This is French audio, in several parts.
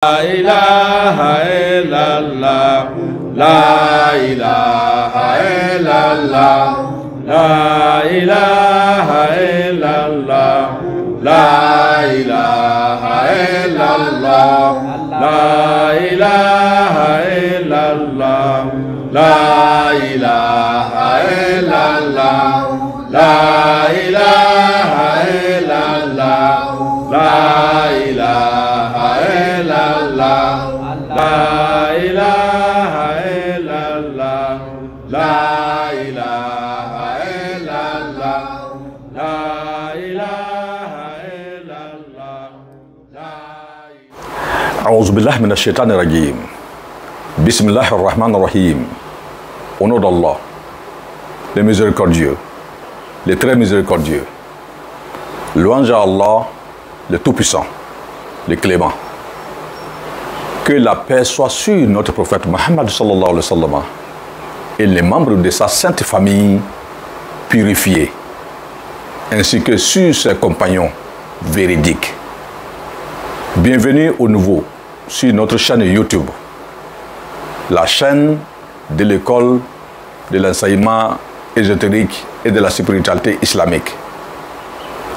La ilaha illallah, la ilaha illallah, la ilaha illallah, la ilaha illallah, la ilaha illallah, la ilaha illallah, la ilaha illallah, la ilaha illallah, la ilaha illallah, la ilaha illallah, la ilaha illallah, A'udhu billahi minash shaitanir rajim. Bismillahir rahmanir rahim. Au nom d'Allah, le miséricordieux, le très miséricordieux. Louange à Allah, le Tout-Puissant, le Clément. Que la paix soit sur notre prophète Muhammad sallallahu alayhi wa sallam et les membres de sa sainte famille purifiés, ainsi que sur ses compagnons véridiques. Bienvenue au nouveau sur notre chaîne YouTube, la chaîne de l'école de l'enseignement ésotérique et de la spiritualité islamique.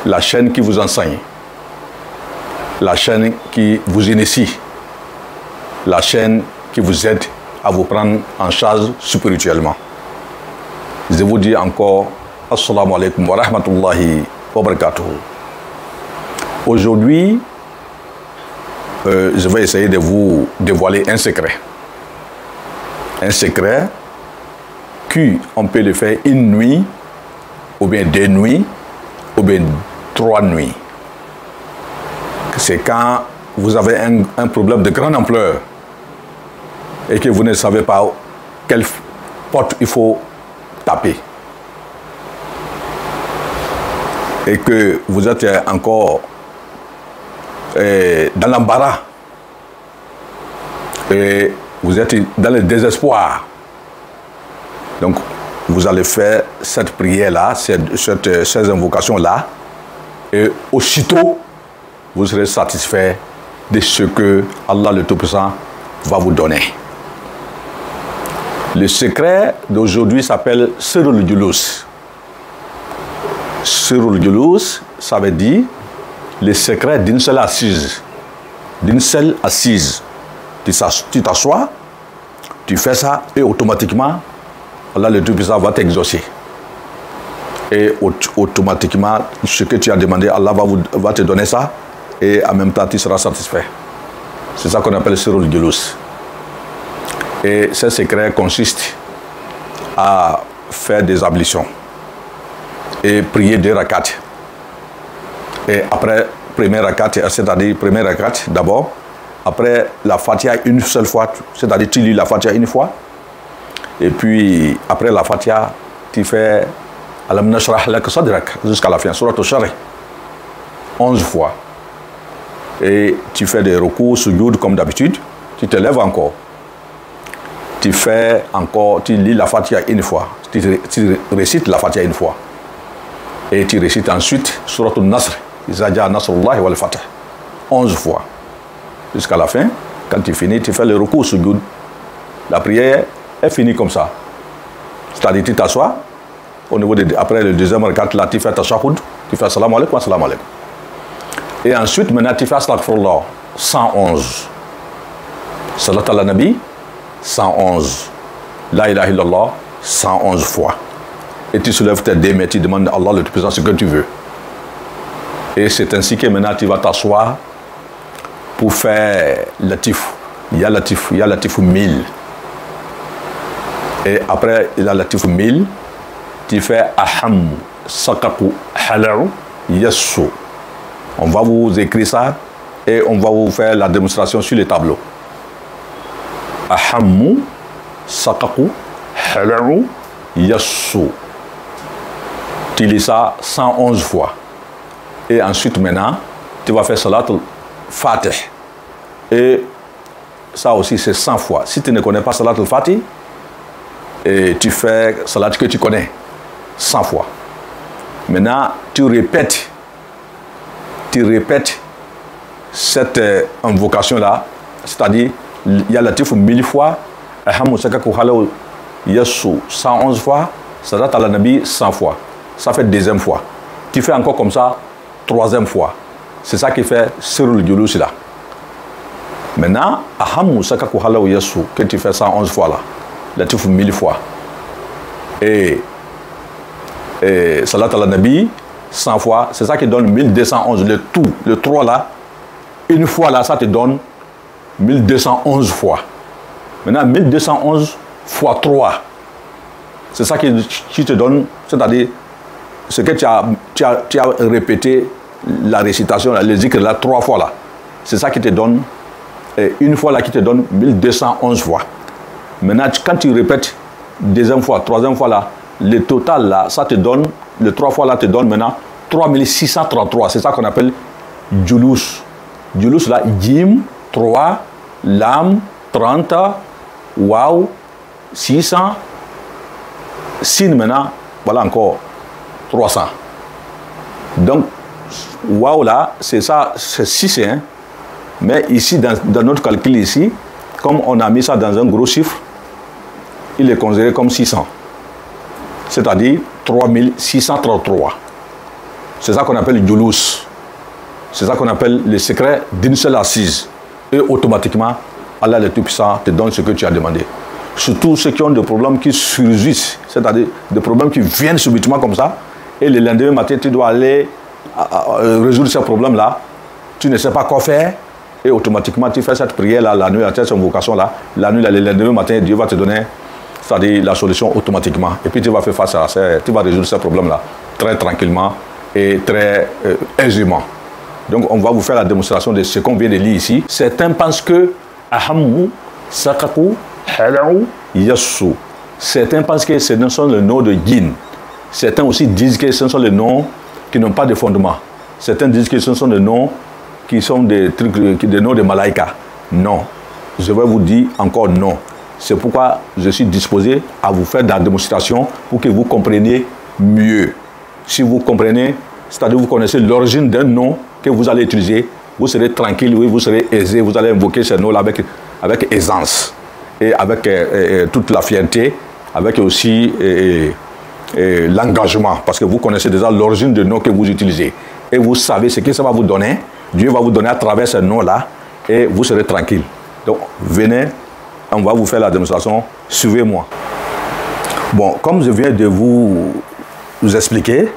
La chaîne qui vous enseigne, la chaîne qui vous initie, la chaîne qui vous aide à vous prendre en charge spirituellement. Je vous dis encore Assalamu alaikum wa rahmatullahi wa barakatuh. Aujourd'hui, je vais essayer de vous dévoiler un secret. Un secret qu'on peut le faire une nuit, ou bien 2 nuits, ou bien 3 nuits. C'est quand vous avez un problème de grande ampleur et que vous ne savez pas quelle porte il faut taper. Et que vous êtes encore dans l'embarras. Et vous êtes dans le désespoir. Donc, vous allez faire cette prière-là, ces invocations-là, et aussitôt, vous serez satisfait de ce que Allah le Tout-Puissant va vous donner. Le secret d'aujourd'hui s'appelle Sirrul Julus. Sirrul Julus, ça veut dire le secret d'une seule assise. D'une seule assise. Tu t'assois, tu fais ça et automatiquement, Allah le Tout-Puissant va t'exaucer. Et automatiquement, ce que tu as demandé, Allah va te donner ça et en même temps, tu seras satisfait. C'est ça qu'on appelle Sirrul Julus. Et ce secret consiste à faire des ablutions et prier 2 rakats. Et après, première rakat, c'est-à-dire première rakat d'abord, après la Fatiha une seule fois, c'est-à-dire tu lis la Fatiha une fois, et puis après la Fatiha, tu fais Alam nashrah laka sadrak jusqu'à la fin, Surat al-Sharh, 11 fois. Et tu fais des recours, sujoud comme d'habitude, tu te lèves encore. Tu fais encore, tu lis la Fatiha une fois, tu récites la Fatiha une fois. Et tu récites ensuite Surat al-Nasr, Iza jaa nasrullahi wal fath, 11 fois. Jusqu'à la fin, quand tu finis, tu fais le recours sujoud. La prière est finie comme ça. C'est-à-dire, tu t'assois, au niveau après le deuxième rakat, là, tu fais ta shahoud, tu fais salam alaikum, salam alaikum. Et ensuite, maintenant, tu fais astaghfirullah, 111. Salat ala nabi, 111. La ilaha illallah, 111 fois. Et tu soulèves tes 2 mains, tu demandes à Allah le Tout-Puissant ce que tu veux. Et c'est ainsi que maintenant, tu vas t'asseoir pour faire latif. Il y a latif 1000. Et après, il y a latif 1000. Tu fais aham, sakaku, hala'u, yassou. On va vous écrire ça et on va vous faire la démonstration sur les tableaux. Ahamu, sakaku, hala'u, yassou. Tu lis ça 111 fois. Et ensuite, maintenant, tu vas faire Salat al-Fatih. Et ça aussi, c'est 100 fois. Si tu ne connais pas Salat al-Fatih, et tu fais Salat que tu connais 100 fois. Maintenant, tu répètes cette invocation-là c'est-à-dire, il y a latif 1000 fois, Ahamu Sakaku Halaw Yassou 111 fois, Salat al Nabi 100 fois. Ça fait deuxième fois. Tu fais encore comme ça, troisième fois. C'est ça qui fait sur le Julus là. Maintenant, Ahamu Sakaku Halaw Yassou, que tu fais 111 fois là, latif 1000 fois. Et Salat al Nabi 100 fois, c'est ça qui donne 1211. Le tout, le 3 là, une fois là, ça te donne 1211 fois. Maintenant, 1211 fois 3, c'est ça qui te donne, c'est-à-dire ce que tu as répété, la récitation, les zikr là, 3 fois là. C'est ça qui te donne, une fois là qui te donne 1211 fois. Maintenant, quand tu répètes deuxième fois, troisième fois là, le total là, ça te donne, le 3 fois là te donne maintenant 3633. C'est ça qu'on appelle Julus. Julus là, Jim, 3, Lam, 30, Waouh, 600, Sin maintenant, voilà encore 300. Donc, Waouh là, c'est ça, c'est 6, hein. Mais ici, dans notre calcul ici, comme on a mis ça dans un gros chiffre, il est considéré comme 600. C'est-à-dire 3633. C'est ça qu'on appelle le Julus. C'est ça qu'on appelle le secret d'une seule assise. Et automatiquement, Allah le Tout-Puissant te donne ce que tu as demandé. Surtout ceux qui ont des problèmes qui surgissent, c'est-à-dire des problèmes qui viennent subitement comme ça, et le lendemain matin, tu dois aller résoudre ces problèmes-là, tu ne sais pas quoi faire, et automatiquement, tu fais cette prière-là, la nuit, cette invocation-là, la nuit, le lendemain matin, Dieu va te donner, c'est-à-dire la solution automatiquement. Et puis tu vas faire face à ça, tu vas résoudre ces problèmes-là très tranquillement et très aisément. Donc on va vous faire la démonstration de ce qu'on vient de lire ici. Certains pensent que Ahamu, Sakaku, Halaou, Yassou. Certains pensent que ce sont le nom de djinn. Certains aussi disent que ce sont les noms qui n'ont pas de fondement. Certains disent que ce sont des noms qui sont des trucs, des noms de malaïka. Non. Je vais vous dire encore non. C'est pourquoi je suis disposé à vous faire la démonstration pour que vous compreniez mieux. Si vous comprenez, c'est-à-dire vous connaissez l'origine d'un nom que vous allez utiliser, vous serez tranquille, oui, vous serez aisé, vous allez invoquer ce nom-là avec aisance et avec toute la fierté, avec aussi l'engagement, parce que vous connaissez déjà l'origine du nom que vous utilisez. Et vous savez ce que ça va vous donner, Dieu va vous donner à travers ce nom-là, et vous serez tranquille. Donc, venez, on va vous faire la démonstration, suivez-moi. Bon, comme je viens de vous expliquer,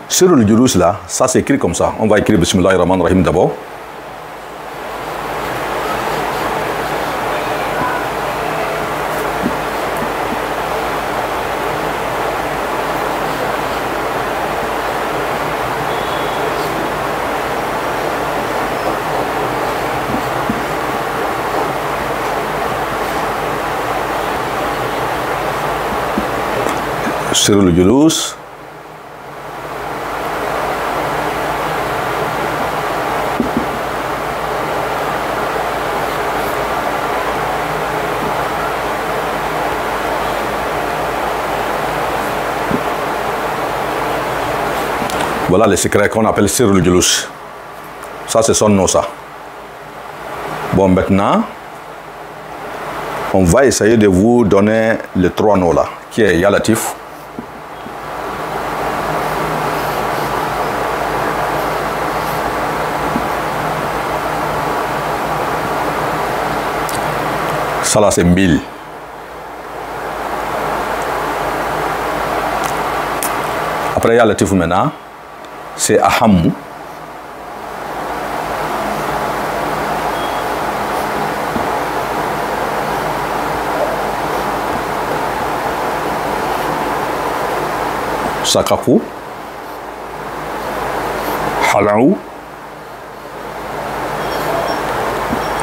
sur le Julus là, ça s'écrit comme ça. On va écrire Bismillahirrahmanirrahim d'abord. Sur le Julus. Voilà le secret qu'on appelle Sir le Julus. Ça, c'est son nom, ça. Bon, maintenant, on va essayer de vous donner les 3 noms là, qui est Ya Latif, ça là, c'est 1000. Après, Ya Latif maintenant, c'est Ahamu. Sakaku. Halaou.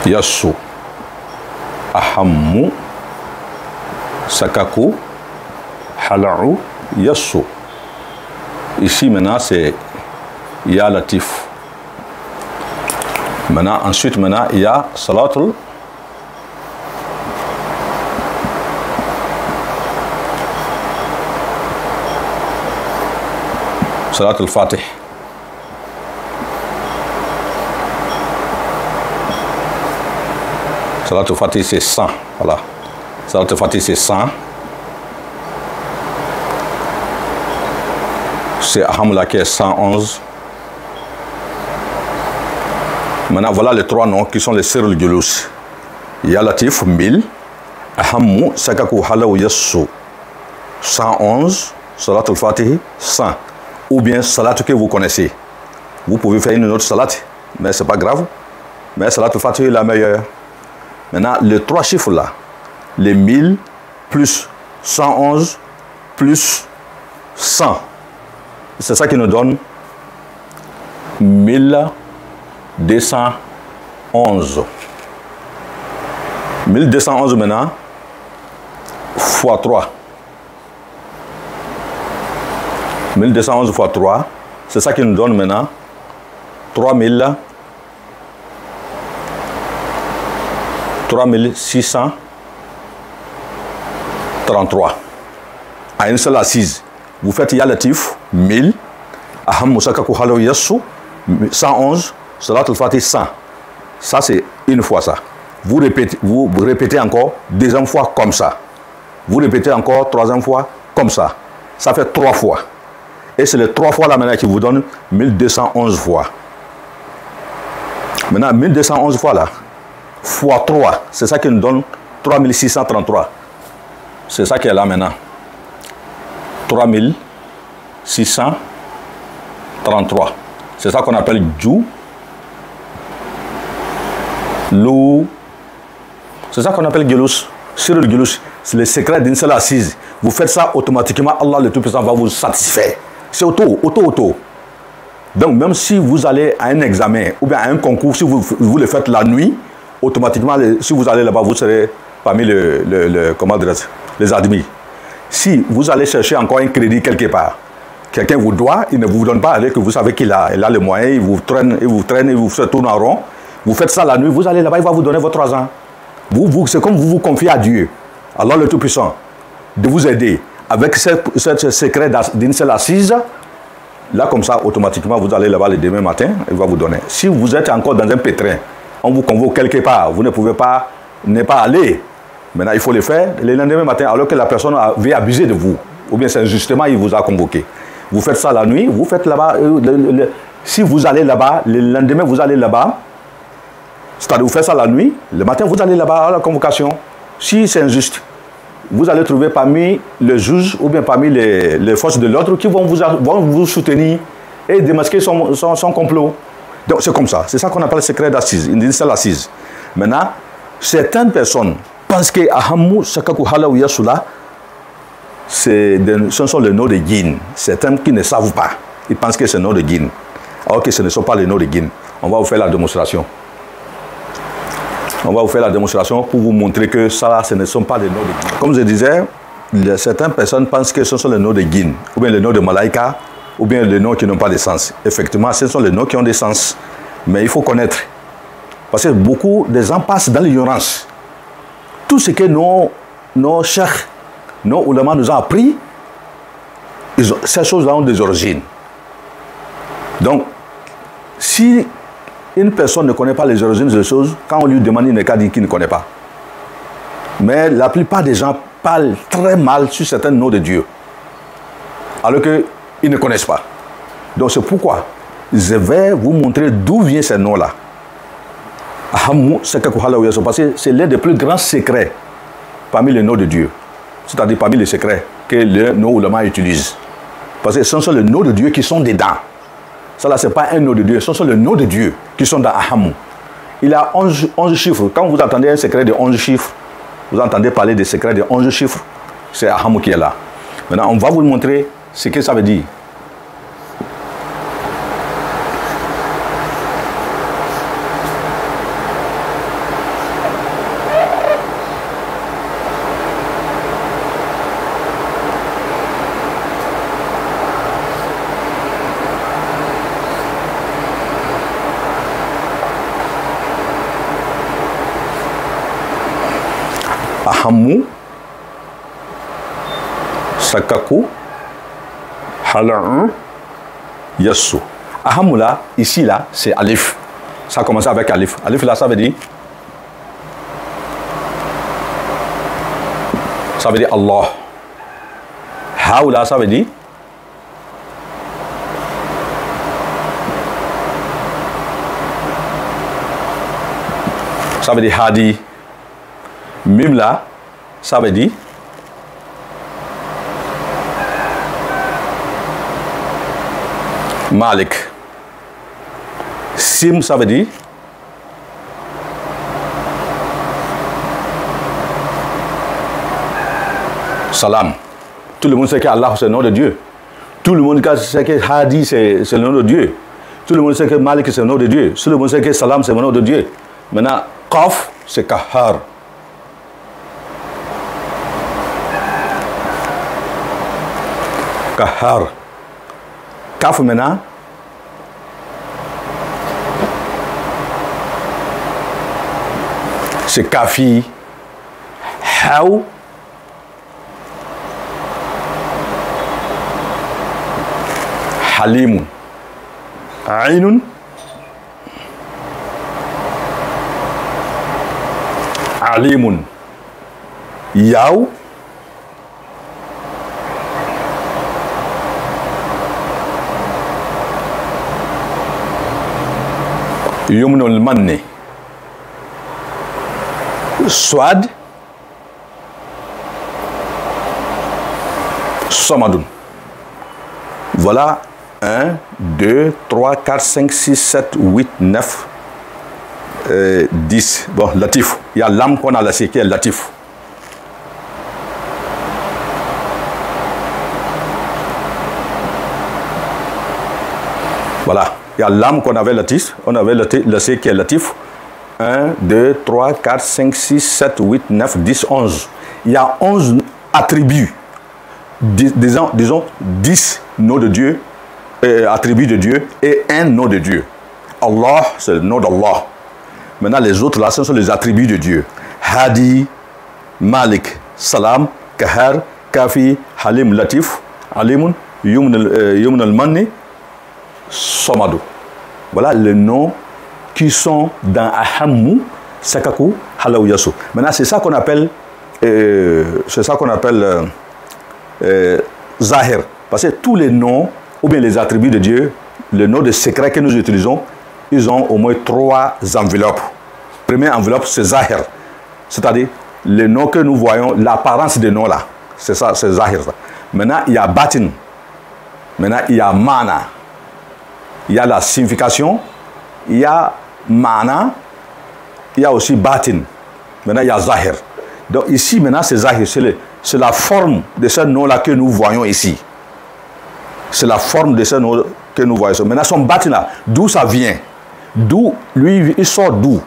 Yassou. Ahamu. Sakaku. Halaou. Yassou. Ici maintenant c'est Ya Latif. Maintenant, ensuite, maintenant, il y a Salatul Fatih. Salat al-Fatih, c'est 100. Voilà. Salat al-Fatih, c'est 100. C'est Alhamdulillah qui est 111. Maintenant, voilà les 3 noms qui sont les Sirr al-Julus. Ya Latif, 1000. Ahammu, Sakaku Halaw Yassou, 111. Salat al-Fatih, 100. Ou bien Salat que vous connaissez. Vous pouvez faire une autre Salat, mais ce n'est pas grave. Mais Salat al-Fatih est la meilleure. Maintenant, les 3 chiffres là, les 1000 plus 111 plus 100. C'est ça qui nous donne 1211. 1211 maintenant, fois 3. 1211 fois 3, c'est ça qui nous donne maintenant 3633. À une seule assise. Vous faites Ya Latif, 1000. Aham Musakaku Halaw Yassou, 111. Salat al-Fatih, 100. Ça, c'est une fois ça. Vous répétez encore, deuxième fois comme ça. Vous répétez encore, troisième fois comme ça. Ça fait 3 fois. Et c'est les 3 fois là maintenant qui vous donne 1211 fois. Maintenant, 1211 fois là, fois 3, c'est ça qui nous donne 3633. C'est ça qui est là maintenant. 3633. C'est ça qu'on appelle Djou. Lou. C'est ça qu'on appelle Gelus. Sur le Gelus, c'est le secret d'une seule assise. Vous faites ça automatiquement, Allah le Tout-Puissant va vous satisfaire. C'est auto. Donc même si vous allez à un examen ou bien à un concours, si vous le faites la nuit, automatiquement, si vous allez là-bas, vous serez parmi les admis. Si vous allez chercher encore un crédit quelque part, quelqu'un vous doit, il ne vous donne pas, que vous savez qu'il a les moyens, il vous traîne, il vous fait tourner en rond. Vous faites ça la nuit, vous allez là-bas, il va vous donner votre argent. C'est comme vous confiez à Dieu, Allah le Tout-Puissant, de vous aider. Avec ce secret d'une seule assise, là comme ça, automatiquement, vous allez là-bas le demain matin, il va vous donner. Si vous êtes encore dans un pétrin, on vous convoque quelque part, vous ne pouvez pas aller. Maintenant, il faut le faire le lendemain matin, alors que la personne avait abusé de vous. Ou bien c'est injustement, il vous a convoqué. Vous faites ça la nuit, vous faites là-bas. Si vous allez là-bas, le lendemain, vous allez là-bas. C'est-à-dire, vous faites ça la nuit, le matin, vous allez là-bas à la convocation. Si c'est injuste, vous allez trouver parmi les juges ou bien parmi les forces de l'ordre qui vont vous soutenir et démasquer son complot. Donc, c'est comme ça. C'est ça qu'on appelle le secret d'assise, une seule assise. Maintenant, certaines personnes pensent que Ahammu Sakaku Halaw Yassou, ce sont les noms de djinns. Certains qui ne savent pas, ils pensent que c'est le nom de djinns. Alors que ce ne sont pas les noms de djinns. On va vous faire la démonstration. On va vous faire la démonstration pour vous montrer que ça, ce ne sont pas les noms de djinns. Comme je disais, certaines personnes pensent que ce sont les noms de djinns, ou bien les noms de malaïka, ou bien les noms qui n'ont pas de sens. Effectivement, ce sont les noms qui ont des sens. Mais il faut connaître. Parce que beaucoup de gens passent dans l'ignorance. Tout ce que nos cheikhs, nos oulémas nous ont appris, ces choses-là ont des origines. Donc, si une personne ne connaît pas les origines des choses, quand on lui demande, il n'est qu'à dire qu'il ne connaît pas. Mais la plupart des gens parlent très mal sur certains noms de Dieu, alors qu'ils ne connaissent pas. Donc c'est pourquoi je vais vous montrer d'où viennent ces noms-là. Parce que c'est l'un des plus grands secrets parmi les noms de Dieu. C'est-à-dire parmi les secrets que nos oulémas utilisent. Parce que ce sont les noms de Dieu qui sont dedans. Ça là, ce n'est pas un nom de Dieu, ce sont les noms de Dieu qui sont dans Ahammu. Il a 11 chiffres. Quand vous entendez un secret de 11 chiffres, vous entendez parler des secrets de 11 chiffres, c'est Ahammu qui est là. Maintenant, on va vous montrer ce que ça veut dire. Ahammu Sakaku Halaw Yassou. Ahammu là, ici là, c'est Alif. Ça a commencé avec Alif. Alif là, ça veut dire ça veut dire Allah. Haoula, ça veut dire Hadi. Mim là, ça veut dire Malik. Sim, ça veut dire Salam. Tout le monde sait qu'Allah c'est le nom de Dieu. Tout le monde sait que Hadi c'est le nom de Dieu. Tout le monde sait que Malik c'est le nom de Dieu. Tout le monde sait que Salam c'est le nom de Dieu. Maintenant, Qaf c'est Kahar. Kahar. Kaf maintenant. C'est Kafi. Haou. Halimun. Ainun. Alimun. Yaou. Yumnul Manni. Swad. Somadoun. Voilà 1, 2, 3, 4, 5, 6, 7, 8, 9, 10. Bon, Latif. Il y a l'âme qu'on a laissé qui est Latif. Voilà. Il y a l'âme qu'on avait latif, on avait laissé qui est latif. 1, 2, 3, 4, 5, 6, 7, 8, 9, 10, 11. Il y a 11 attributs. Disons 10 noms de Dieu, attributs de Dieu et un nom de Dieu. Allah, c'est le nom d'Allah. Maintenant, les autres là, ce sont les attributs de Dieu. Hadi, Malik, Salam, Kahar, Kafi, Halim, Latif, Alimun, Yumn al-Manni, Somado. Voilà les noms qui sont dans Ahammu, Sakaku, Halaou Yassou. Maintenant, c'est ça qu'on appelle, Zahir. Parce que tous les noms, ou bien les attributs de Dieu, les noms de secrets que nous utilisons, ils ont au moins 3 enveloppes. Première enveloppe, c'est Zahir. C'est-à-dire, les noms que nous voyons, l'apparence des noms là. C'est ça, c'est Zahir. Maintenant, il y a Batin. Maintenant, il y a Mana. Il y a la signification, il y a Mana, il y a aussi Batin. Maintenant, il y a Zahir. Donc ici, maintenant, c'est Zahir. C'est la forme de ce nom-là que nous voyons ici. C'est la forme de ce nom que nous voyons ici. Maintenant, son Batin là, d'où ça vient? D'où, lui, il sort d'où?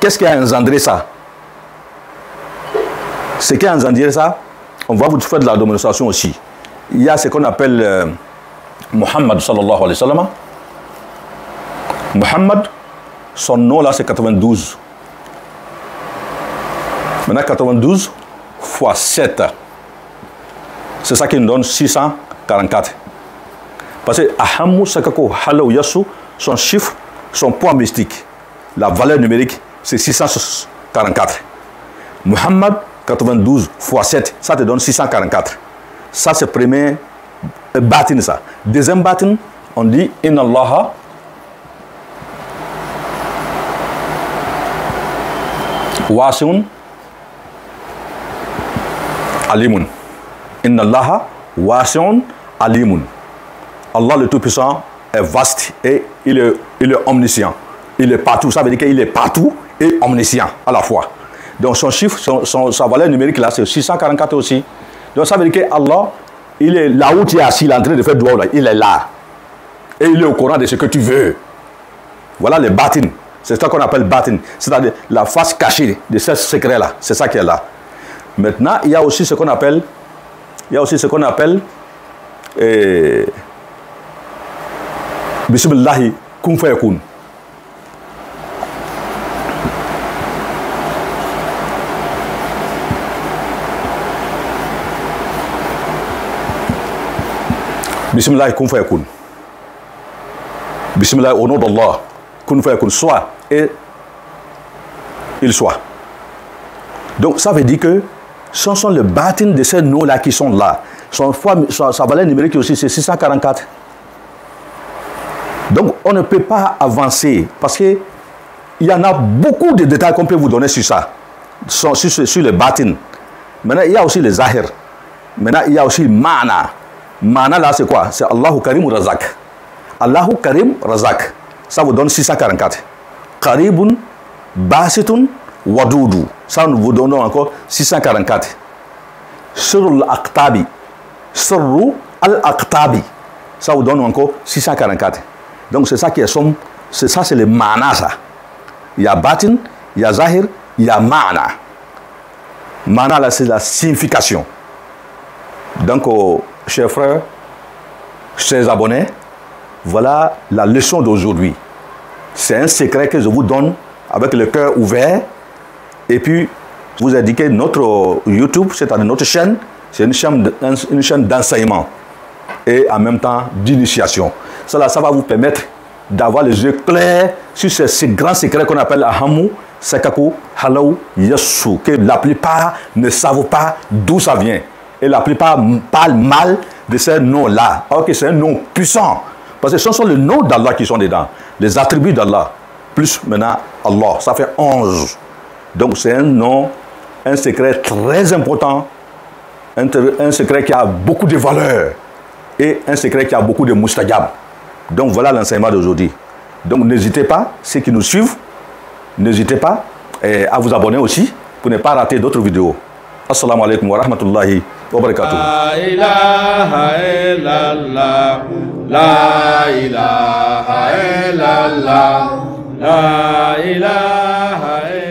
Qu'est-ce qui a engendré ça? Ce qui a engendré ça, on va vous faire de la démonstration aussi. Il y a ce qu'on appelle Muhammad sallallahu alayhi wa sallam. Muhammad, son nom là c'est 92. Maintenant 92 fois 7. C'est ça qui nous donne 644. Parce que Ahammu Sakako Halaou Yassou, son chiffre, son poids mystique, la valeur numérique, c'est 644. Muhammad, 92 fois 7, ça te donne 644. Ça c'est premier batin ça. Deuxième batin, on dit Inna Allaha wasi'un alimun. Inna Allaha wasi'un alimun. Allah le Tout-Puissant est vaste et il est omniscient. Il est partout. Ça veut dire qu'il est partout et omniscient à la fois. Donc son chiffre, sa valeur numérique là, c'est 644 aussi. Donc ça veut dire qu'Allah, il est là où tu es assis, il est en train de faire doigt là, il est là. Et il est au courant de ce que tu veux. Voilà les batines. C'est ça qu'on appelle batine. C'est-à-dire la face cachée de ce secret-là. C'est ça qui est là. Maintenant, il y a aussi ce qu'on appelle, Bismillahi kun fayakun. Bismillah kun fayakun. Bismillah au nom d'Allah. Kun fayakun, soit et il soit. Donc ça veut dire que Ce sont les bâtines de ces noms-là qui sont là. Sa valeur numérique aussi, c'est 644. Donc, on ne peut pas avancer parce qu'il y en a beaucoup de détails qu'on peut vous donner sur ça, sur les bâtines. Maintenant, il y a aussi les zahir. Maintenant, il y a aussi Ma'na. Ma'na, là, c'est quoi? C'est Allahu Karim Razak. Allahu Karim Razak. Ça vous donne 644. Karibun, Basitun, Wadudu. Ça, nous vous donnons encore 644. Surul Aqtabi. Surru al-Aqtabi. Ça vous donne encore 644. Donc, c'est ça qui est somme. C'est ça, c'est le Ma'na, ça. Il y a Batin, il y a Zahir, il y a Ma'na. Ma'na, là, c'est la signification. Donc, chers frères, chers abonnés, voilà la leçon d'aujourd'hui. C'est un secret que je vous donne avec le cœur ouvert. Et puis, vous indiquez notre YouTube, c'est-à-dire notre chaîne, c'est une chaîne d'enseignement et en même temps d'initiation. Ça va vous permettre d'avoir les yeux clairs sur ces grands secrets qu'on appelle Ahamu, Sekaku, Halau, Yassou, que la plupart ne savent pas d'où ça vient. Et la plupart parlent mal de ces noms-là. Alors que c'est un nom puissant. Parce que ce sont les noms d'Allah qui sont dedans. Les attributs d'Allah. Plus maintenant Allah. Ça fait 11. Donc c'est un nom, un secret très important. Un secret qui a beaucoup de valeur. Et un secret qui a beaucoup de mustajab. Donc voilà l'enseignement d'aujourd'hui. Donc n'hésitez pas, ceux qui nous suivent, n'hésitez pas à vous abonner aussi pour ne pas rater d'autres vidéos. Assalamu alaikum wa rahmatullahi wa barakatuh. La ilaha illallah, la ilaha illallah, la ilaha illallah.